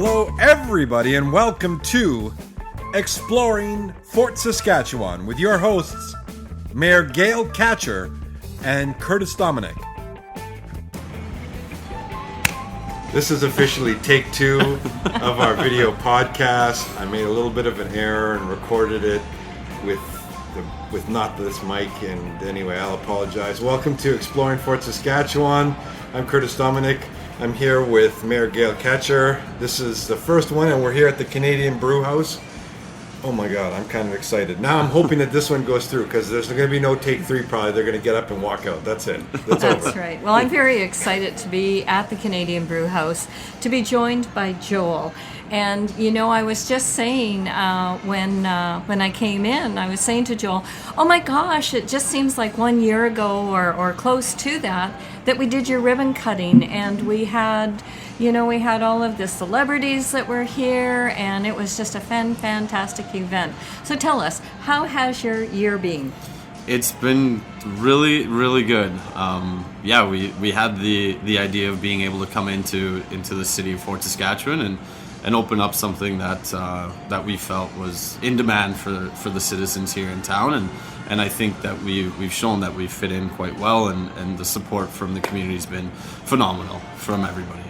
Hello, everybody, and welcome to Exploring Fort Saskatchewan with your hosts, Mayor Gail Catcher and Curtis Dominic. This is officially take 2 of our video podcast. I made a little bit of an error and recorded it with not this mic, and anyway, I'll apologize. Welcome to Exploring Fort Saskatchewan. I'm Curtis Dominic. I'm here with Mayor Gail Catcher. This is the first one, and we're here at the Canadian Brewhouse. Oh my God, I'm kind of excited. Now I'm hoping that this one goes through, because there's going to be no take 3 probably. They're going to get up and walk out. That's it. That's over. Right. Well, I'm very excited to be at the Canadian Brewhouse, to be joined by Joel. And, you know, I was just saying when I came in, I was saying to Joel, oh my gosh, it just seems like 1 year ago or close to that we did your ribbon cutting, and we had all of the celebrities that were here, and it was just a fantastic event. So tell us, how has your year been? It's been really, really good. We had the idea of being able to come into the city of Fort Saskatchewan and open up something that we felt was in demand for the citizens here in town, and I think that we've shown that we fit in quite well, and the support from the community has been phenomenal from everybody.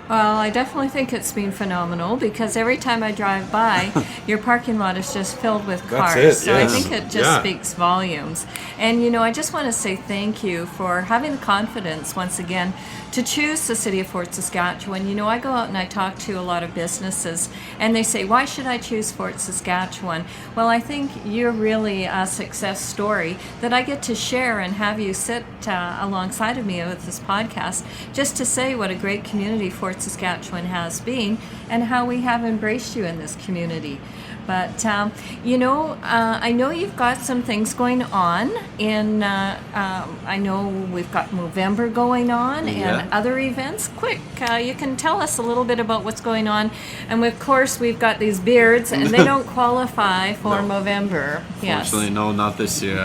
Well, I definitely think it's been phenomenal, because every time I drive by, your parking lot is just filled with cars. That's it, so yes. I think it just speaks volumes. And, I just want to say thank you for having the confidence, once again, to choose the city of Fort Saskatchewan. I go out and I talk to a lot of businesses, and they say, why should I choose Fort Saskatchewan? Well, I think you're really a success story that I get to share and have you sit alongside of me with this podcast, just to say what a great community Fort Saskatchewan has been and how we have embraced you in this community. But, I know you've got some things going on I know we've got Movember going on and other events. Quick, you can tell us a little bit about what's going on. And of course, we've got these beards, and they don't qualify for Movember. Fortunately, no, not this year.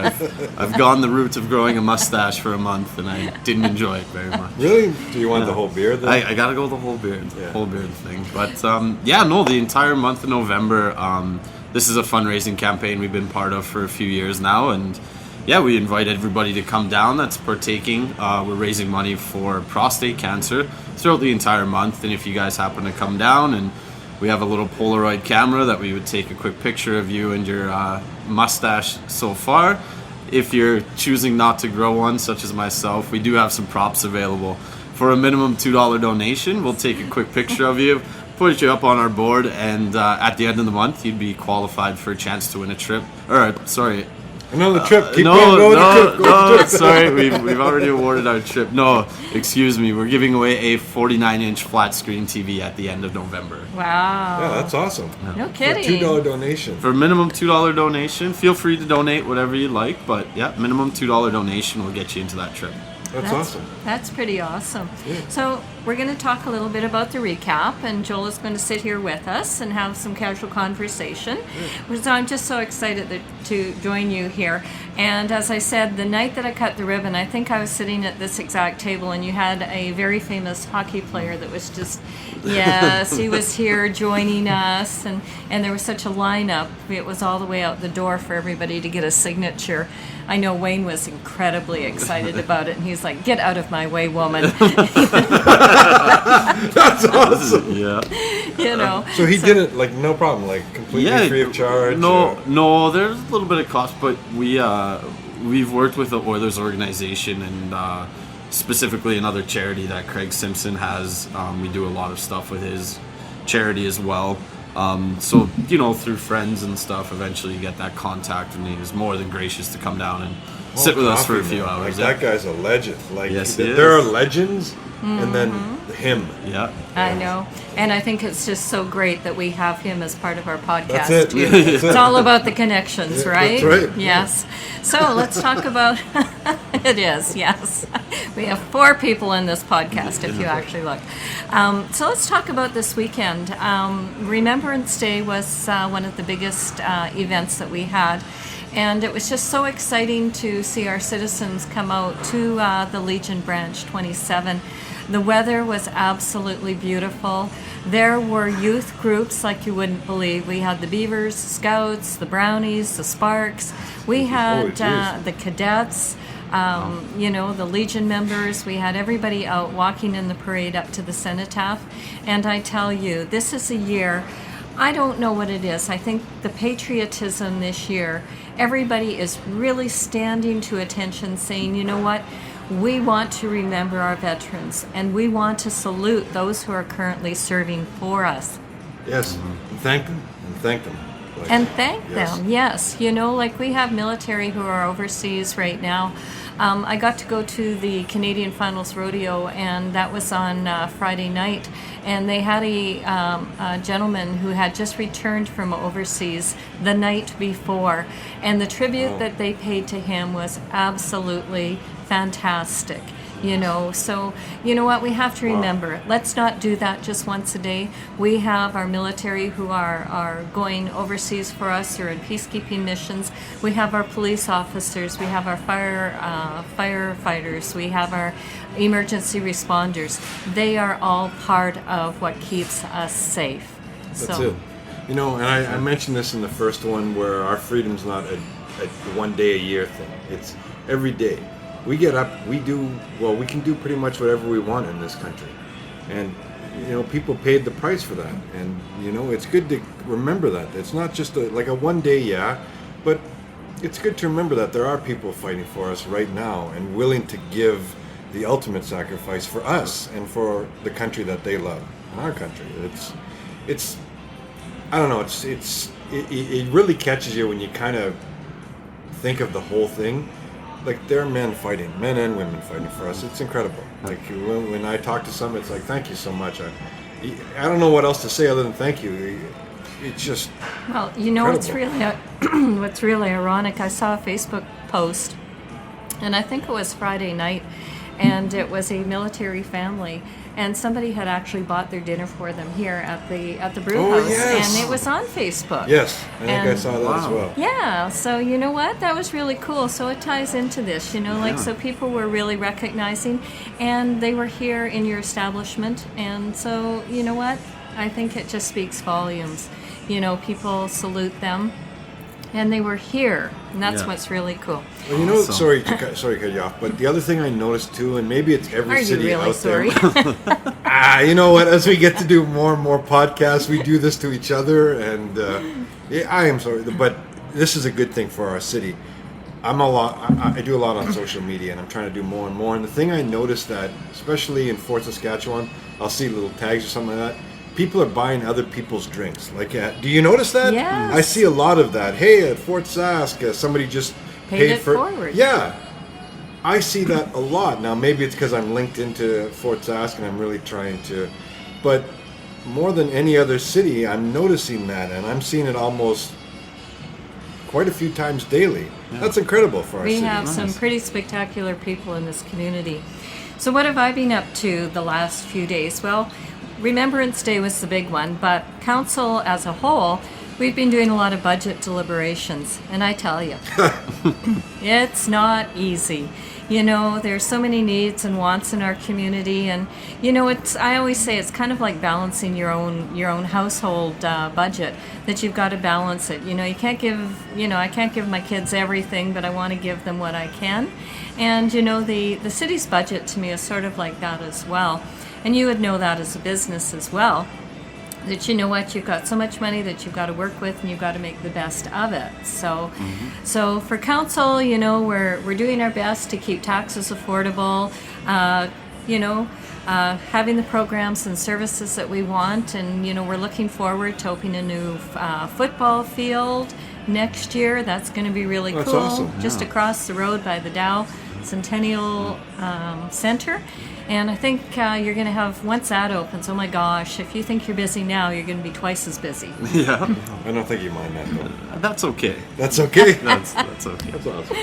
I've gone the route of growing a mustache for a month, and I didn't enjoy it very much. Really? Do you want the whole beard then? I gotta go with the whole beard, thing. But the entire month of November. This is a fundraising campaign we've been part of for a few years now, and we invite everybody to come down that's partaking. We're raising money for prostate cancer throughout the entire month, and if you guys happen to come down, and we have a little Polaroid camera that we would take a quick picture of you and your mustache so far. If you're choosing not to grow one, such as myself, we do have some props available. For a minimum $2 donation, we'll take a quick picture of you, put you up on our board, and at the end of the month, you'd be qualified for a chance to win a trip. Another trip. Keep going. Go with the trip. Sorry, we've already awarded our trip. No, excuse me. We're giving away a 49-inch flat screen TV at the end of November. Wow. Yeah, that's awesome. No kidding. For a $2 donation. For a minimum $2 donation, feel free to donate whatever you like, but minimum $2 donation will get you into that trip. That's awesome. That's pretty awesome. Yeah. So we're going to talk a little bit about the recap, and Joel is going to sit here with us and have some casual conversation. Yeah. So I'm just so excited to join you here. And as I said, the night that I cut the ribbon, I think I was sitting at this exact table, and you had a very famous hockey player that was just, he was here joining us, and there was such a lineup. It was all the way out the door for everybody to get a signature. I know Wayne was incredibly excited about it, and he's like, get out of my way, woman. That's awesome. Yeah. So he did it no problem, completely free of charge. No, there's a little bit of cost, but we've worked with the Oilers organization, and specifically another charity that Craig Simpson has. We do a lot of stuff with his charity as well. Through friends and stuff, eventually you get that contact, and he was more than gracious to come down and sit with us for a few hours. That guy's a legend. There are legends, and then him. Yeah. I know. And I think it's just so great that we have him as part of our podcast. That's it. Too. It's all about the connections, right? That's right. Yes. So let's talk about it is, yes. We have 4 people in this podcast, if you actually look. So let's talk about this weekend. Remembrance Day was one of the biggest events that we had. And it was just so exciting to see our citizens come out to the Legion Branch 27 The weather was absolutely beautiful. There were youth groups like you wouldn't believe. We had the Beavers, the Scouts, the Brownies, the Sparks. We had the cadets, the Legion members. We had everybody out walking in the parade up to the cenotaph. And I tell you, this is a year, I don't know what it is. I think the patriotism this year, everybody is really standing to attention saying, you know what? We want to remember our veterans, and we want to salute those who are currently serving for us. Yes, and thank them, Like, and thank them, yes. Like we have military who are overseas right now. I got to go to the Canadian Finals Rodeo, and that was on Friday night. And they had a gentleman who had just returned from overseas the night before. And the tribute that they paid to him was absolutely fantastic. So you know what, we have to remember, let's not do that just once a day. We have our military who are going overseas for us or in peacekeeping missions. We have our police officers, we have our firefighters, we have our emergency responders. They are all part of what keeps us safe. That's it. And I mentioned this in the first one, where our freedom's not a one day a year thing. It's every day. We get up, we can do pretty much whatever we want in this country. And, people paid the price for that. And, it's good to remember that. It's not just like a one day, but it's good to remember that there are people fighting for us right now and willing to give the ultimate sacrifice for us and for the country that they love, our country. It's I don't know, it really catches you when you kind of think of the whole thing. Like, there are men and women fighting for us. It's incredible. Like, when I talk to some, it's like, thank you so much. I don't know what else to say other than thank you. It's just incredible. What's really ironic, I saw a Facebook post, and I think it was Friday night, and it was a military family, and somebody had actually bought their dinner for them here at the Brewhouse, and it was on Facebook. Yes, I think I saw that as well. Yeah, so you know what? That was really cool. So it ties into this, so people were really recognizing, and they were here in your establishment, and so you know what? I think it just speaks volumes. People salute them, and they were here, and that's what's really cool. Well, sorry to cut you off, but the other thing I noticed too, and maybe it's every city out there. You know what? As we get to do more and more podcasts, we do this to each other, and I am sorry, but this is a good thing for our city. I do a lot on social media, and I'm trying to do more and more. And the thing I noticed that, especially in Fort Saskatchewan, I'll see little tags or something like that. People are buying other people's drinks. Like, do you notice that? Yes. I see a lot of that. Hey, at Fort Sask, somebody just paid for forward. Yeah, I see that a lot. Now, maybe it's because I'm linked into Fort Sask and I'm really trying to, but more than any other city, I'm noticing that, and I'm seeing it almost quite a few times daily. Yeah. That's incredible for our city. We have some pretty spectacular people in this community. So what have I been up to the last few days? Well, Remembrance Day was the big one, but council as a whole, we've been doing a lot of budget deliberations, and I tell you, it's not easy. There's so many needs and wants in our community, and I always say it's kind of like balancing your own household budget, that you've got to balance it. You can't give, I can't give my kids everything, but I want to give them what I can. And the city's budget to me is sort of like that as well. And you would know that as a business as well, that you've got so much money that you've got to work with, and you've got to make the best of it. So, so for council, we're doing our best to keep taxes affordable, having the programs and services that we want, and we're looking forward to opening a new football field next year. That's going to be really cool. Awesome. Just across the road by the Dow Centennial Center. And I think you're going to have, once that opens, oh my gosh, if you think you're busy now, you're going to be twice as busy. Yeah. I don't think you mind that, though. That's okay. That's okay? That's okay. That's awesome.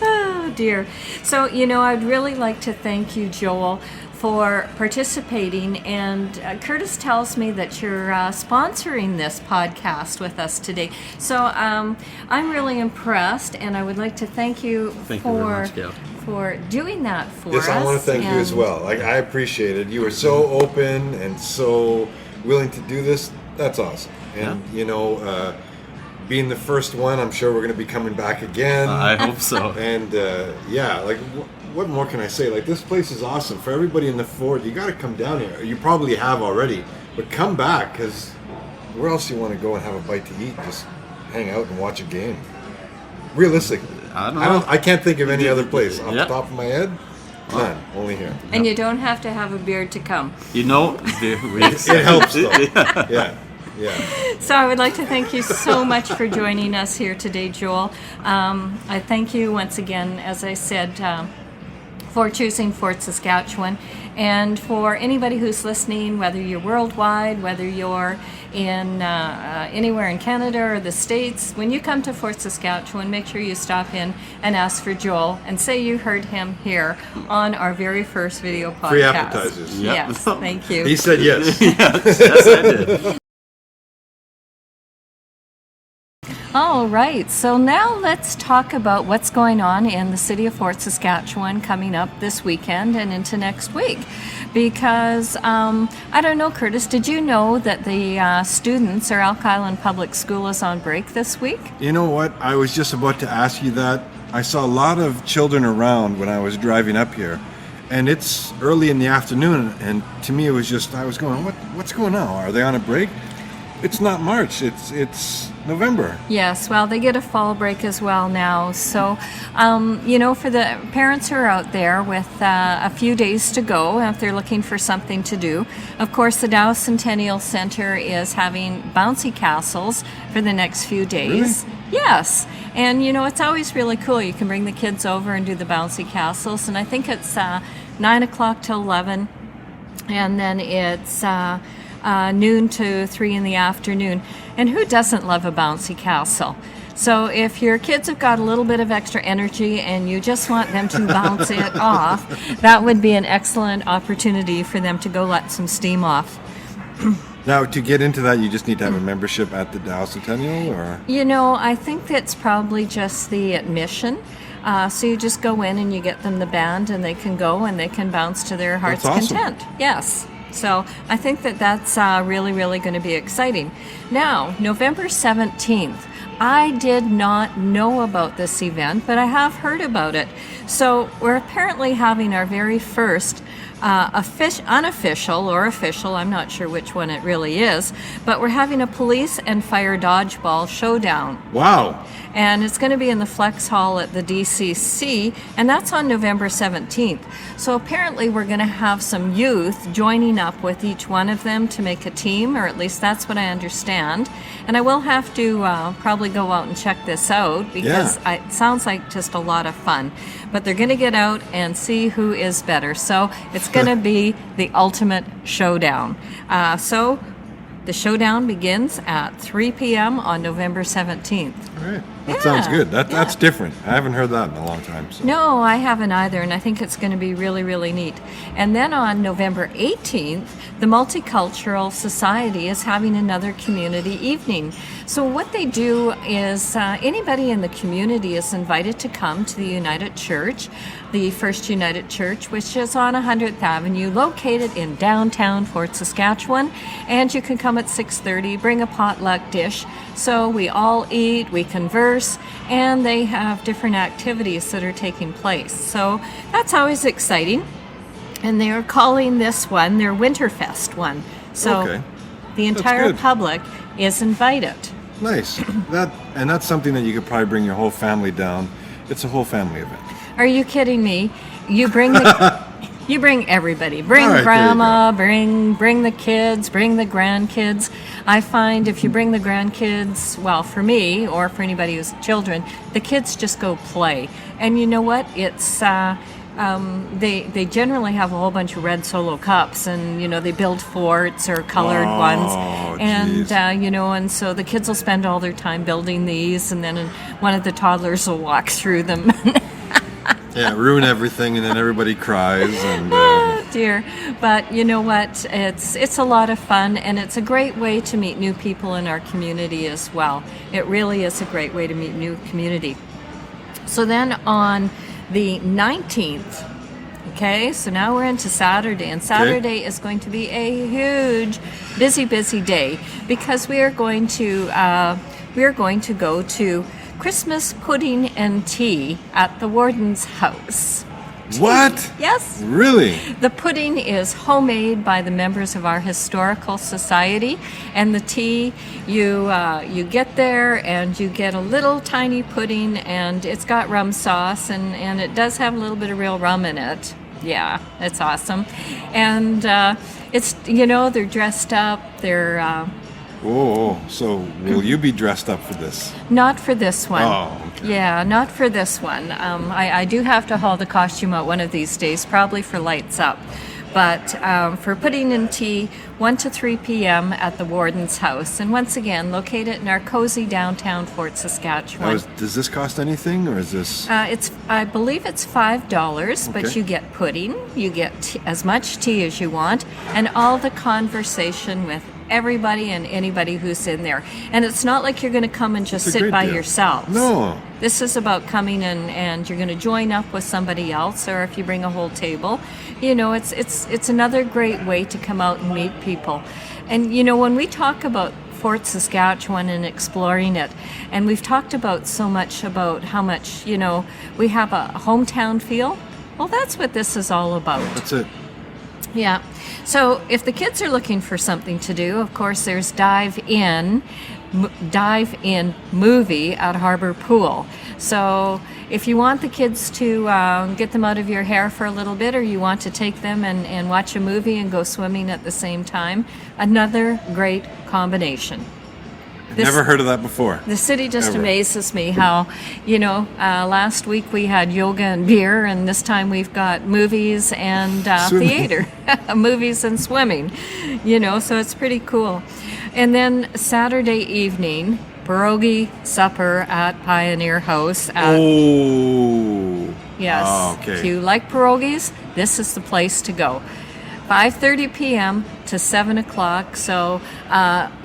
Oh, dear. So, I'd really like to thank you, Joel, for participating. And Curtis tells me that you're sponsoring this podcast with us today. So I'm really impressed, and I would like to thank you for doing that for us. Yes, I want to thank you as well. I appreciate it. You were so open and so willing to do this. That's awesome. And, being the first one, I'm sure we're going to be coming back again. I hope so. And, what more can I say? Like, this place is awesome. For everybody in the Fort, you got to come down here. You probably have already, but come back, because where else do you want to go and have a bite to eat? Just hang out and watch a game. Realistically. I don't know. I can't think of any other place off the top of my head. None. Only here. And you don't have to have a beard to come. It helps, though. Yeah. So I would like to thank you so much for joining us here today, Joel. I thank you once again, as I said, for choosing Fort Saskatchewan. And for anybody who's listening, whether you're worldwide, whether you're in anywhere in Canada or the States, when you come to Fort Saskatchewan, make sure you stop in and ask for Joel and say you heard him here on our very first video podcast. Free appetizers. Yep. Yes, thank you. He said yes. Yes, I did. All right, so now let's talk about what's going on in the city of Fort Saskatchewan coming up this weekend and into next week. Because, I don't know, Curtis, did you know that the students, or Elk Island Public School, is on break this week? You know what? I was just about to ask you that. I saw a lot of children around when I was driving up here. And it's early in the afternoon, and to me it was just, I was going, what's going on? Are they on a break? It's not March, it's November. Yes, well, they get a fall break as well now. So, for the parents who are out there with a few days to go, if they're looking for something to do, of course, the Dow Centennial Center is having bouncy castles for the next few days. Really? Yes, and it's always really cool. You can bring the kids over and do the bouncy castles, and I think it's 9 o'clock till 11, and then it's noon to 3 in the afternoon. And who doesn't love a bouncy castle? So if your kids have got a little bit of extra energy and you just want them to bounce it off, that would be an excellent opportunity for them to go let some steam off. Now, to get into that, you just need to have a membership at the Dow Centennial, or? I think that's probably just the admission. So you just go in and you get them the band, and they can go and they can bounce to their heart's content. Yes. So I think that's really, really going to be exciting. Now, November 17th, I did not know about this event, but I have heard about it. So we're apparently having our very first unofficial or official, I'm not sure which one it really is, but we're having a police and fire dodgeball showdown. Wow. And it's going to be in the Flex Hall at the DCC, and that's on November 17th. So apparently we're going to have some youth joining up with each one of them to make a team, or at least that's what I understand. And I will have to probably go out and check this out, because it sounds like just a lot of fun. But they're going to get out and see who is better. So it's going to be the ultimate showdown. So the showdown begins at 3 p.m. on November 17th. All right. That sounds good. That's different. I haven't heard that in a long time. So. No, I haven't either, and I think it's going to be really, really neat. And then on November 18th, the Multicultural Society is having another community evening. So what they do is anybody in the community is invited to come to the United Church, the First United Church, which is on 100th Avenue, located in downtown Fort Saskatchewan. And you can come at 6:30, bring a potluck dish. So we all eat, we converse, and they have different activities that are taking place. So that's always exciting. And they're calling this one their Winterfest one. So the entire public is invited. Nice. That's something that you could probably bring your whole family down. It's a whole family event. Are you kidding me? You bring you bring everybody. Bring grandma, bring the kids, bring the grandkids. I find if you bring the grandkids, well, for me or for anybody who's children, the kids just go play. And you know what? It's they generally have a whole bunch of red Solo cups, and they build forts or colored ones, and and so the kids will spend all their time building these, and then one of the toddlers will walk through them. Yeah, ruin everything, and then everybody cries. And Oh dear. But you know what? It's a lot of fun, and it's a great way to meet new people in our community as well. It really is a great way to meet new community. So then on the 19th, okay, so now we're into Saturday, and Saturday is going to be a huge, busy day, because we are going to go to Christmas pudding and tea at the warden's house. What? Yes. Really? The pudding is homemade by the members of our historical society, and the tea, you get there and you get a little tiny pudding, and it's got rum sauce, and it does have a little bit of real rum in it. Yeah, it's awesome. And it's, they're dressed up, they're... so will you be dressed up for this? Not for this one. Oh, okay. Yeah, not for this one. I do have to haul the costume out one of these days, probably for Lights Up. But for pudding and tea, 1 to 3 p.m. at the warden's house. And once again, located in our cozy downtown Fort Saskatchewan. Does this cost anything, or is this... I believe it's $5, but you get pudding, you get as much tea as you want, and all the conversation with everybody and anybody who's in there. And it's not like you're going to come and just sit by yourselves. No. This is about coming in, and you're going to join up with somebody else, or if you bring a whole table, it's another great way to come out and meet people. And when we talk about Fort Saskatchewan and exploring it, and we've talked about so much about how much we have a hometown feel. Well, that's what this is all about. That's it. Yeah. So if the kids are looking for something to do, of course, there's Dive In movie at Harbor Pool. So if you want the kids to get them out of your hair for a little bit, or you want to take them and watch a movie and go swimming at the same time, another great combination. Never heard of that before. The city just amazes me how, last week we had yoga and beer, and this time we've got movies and theater, movies and swimming, so it's pretty cool. And then Saturday evening, pierogi supper at Pioneer House. Yes. Oh, okay. If you like pierogies, this is the place to go. 5:30 p.m. to 7 o'clock. So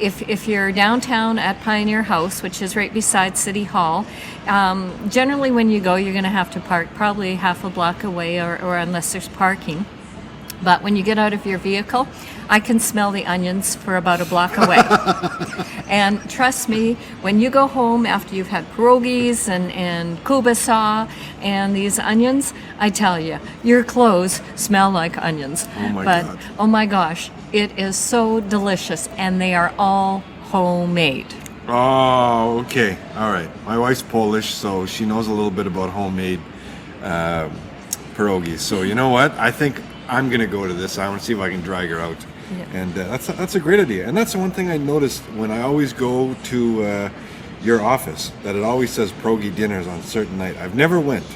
if you're downtown at Pioneer House, which is right beside City Hall, generally when you go, you're going to have to park probably half a block away, or unless there's parking. But when you get out of your vehicle, I can smell the onions for about a block away. And trust me, when you go home after you've had pierogies and kubasa and these onions, I tell you, your clothes smell like onions. Oh my God. Oh my gosh, it is so delicious, and they are all homemade. Oh, okay. All right. My wife's Polish, so she knows a little bit about homemade pierogies. So you know what? I think I'm going to go to this. I want to see if I can drag her out. Yeah. And that's a great idea. And that's the one thing I noticed when I always go to your office, that it always says pierogi dinners on a certain night. I've never went.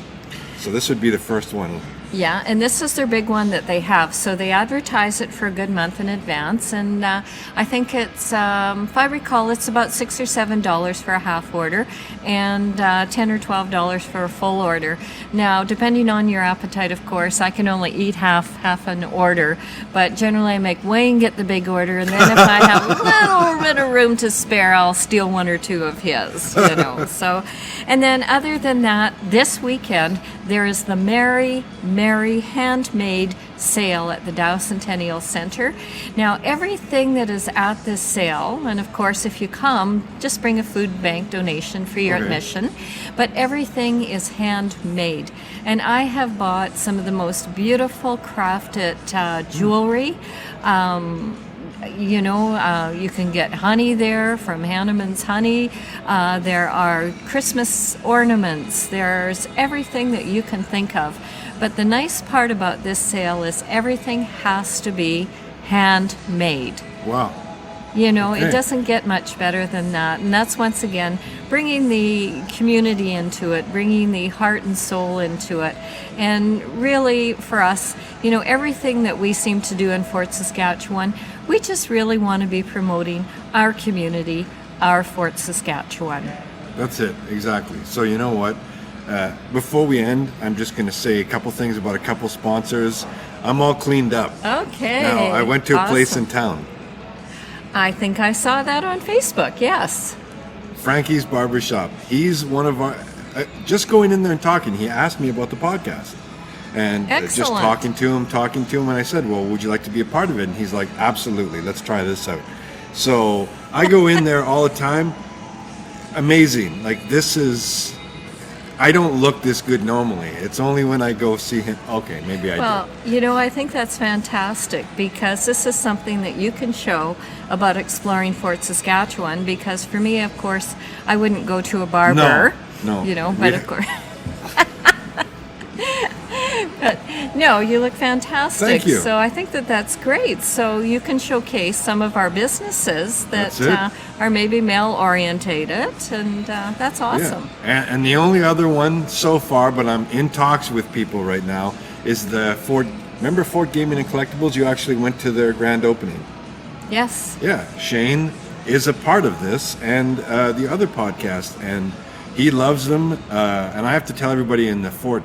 So this would be the first one. Yeah, and this is their big one that they have. So they advertise it for a good month in advance, and I think it's, if I recall, it's about $6 or $7 for a half order, and $10 or $12 for a full order. Now, depending on your appetite, of course, I can only eat half an order, but generally I make Wayne get the big order, and then if I have a little bit of room to spare, I'll steal one or two of his. So, and then other than that, this weekend there is the Merry handmade sale at the Dow Centennial Center. Now, everything that is at this sale, and of course if you come, just bring a food bank donation for your admission, but everything is handmade. And I have bought some of the most beautiful crafted jewelry. You can get honey there from Hanneman's Honey. There are Christmas ornaments. There's everything that you can think of. But the nice part about this sale is everything has to be handmade. Wow. It doesn't get much better than that. And that's, once again, bringing the community into it, bringing the heart and soul into it. And really, for us, everything that we seem to do in Fort Saskatchewan, we just really want to be promoting our community, our Fort Saskatchewan. That's it, exactly. So you know what? Before we end, I'm just going to say a couple things about a couple sponsors. I'm all cleaned up. Okay. Now, I went to a place Awesome. in town, I think I saw that on Facebook, yes. Frankie's Barbershop. He's one of our... just going in there and talking, he asked me about the podcast. And just Excellent. talking to him, and I said, well, would you like to be a part of it? And he's like, absolutely, let's try this out. So I go in there all the time. Amazing. Like, this is... I don't look this good normally. It's only when I go see him. Okay, maybe I Well, you know, I think that's fantastic because this is something that you can show about exploring Fort Saskatchewan. Because for me, of course, I wouldn't go to a barber. No. You know, but of course. But no, you look fantastic. Thank you. So I think that that's great. So you can showcase some of our businesses that That's it. are maybe male orientated, and that's awesome. Yeah. And the only other one so far, but I'm in talks with people right now, is the Fort. Remember Fort Gaming and Collectables? You actually went to their grand opening. Yes. Yeah, Shane is a part of this and the other podcast, and he loves them. And I have to tell everybody in the fort,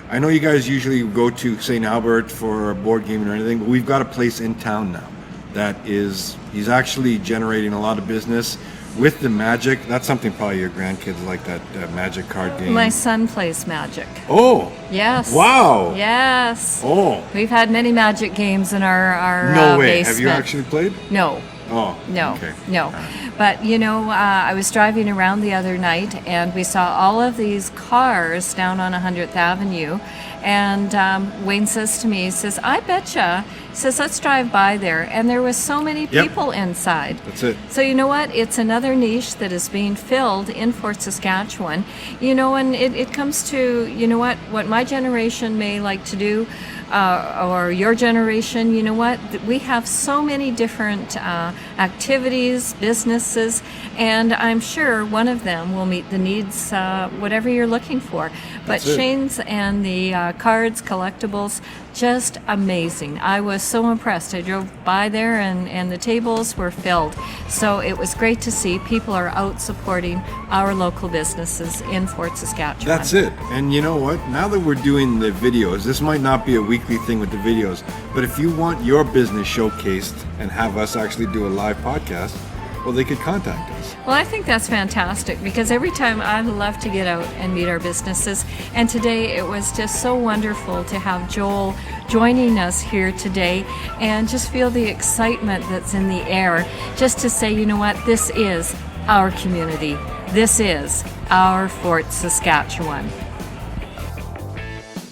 I know you guys usually go to St. Albert for board gaming or anything, but we've got a place in town now that is, he's actually generating a lot of business with the Magic. That's something probably your grandkids like, that Magic card game. My son plays Magic. Oh! Yes. Wow! Yes. Oh! We've had many Magic games in our No way. basement. Have you actually played? No. Oh, No, okay. no. But, you know, I was driving around the other night and we saw all of these cars down on 100th Avenue. And Wayne says to me, he says, I betcha, he says, let's drive by there. And there was so many Yep. people inside. That's it. So you know what? It's another niche that is being filled in Fort Saskatchewan. You know, and it comes to, you know what my generation may like to do, or your generation, you know what? We have so many different activities, businesses, and I'm sure one of them will meet the needs, whatever you're looking for. But That's it. Shane's and the cards, collectibles, just amazing. I was so impressed. I drove by there and the tables were filled. So it was great to see people are out supporting our local businesses in Fort Saskatchewan. That's it. And you know what? Now that we're doing the videos, this might not be a weekly thing with the videos, but if you want your business showcased and have us actually do a live podcast, well, they could contact us. Well, I think that's fantastic because every time I love to get out and meet our businesses. And today it was just so wonderful to have Joel joining us here today and just feel the excitement that's in the air. Just to say, you know what, this is our community. This is our Fort Saskatchewan.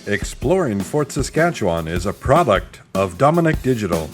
Exploring Fort Saskatchewan is a product of Dominic Digital.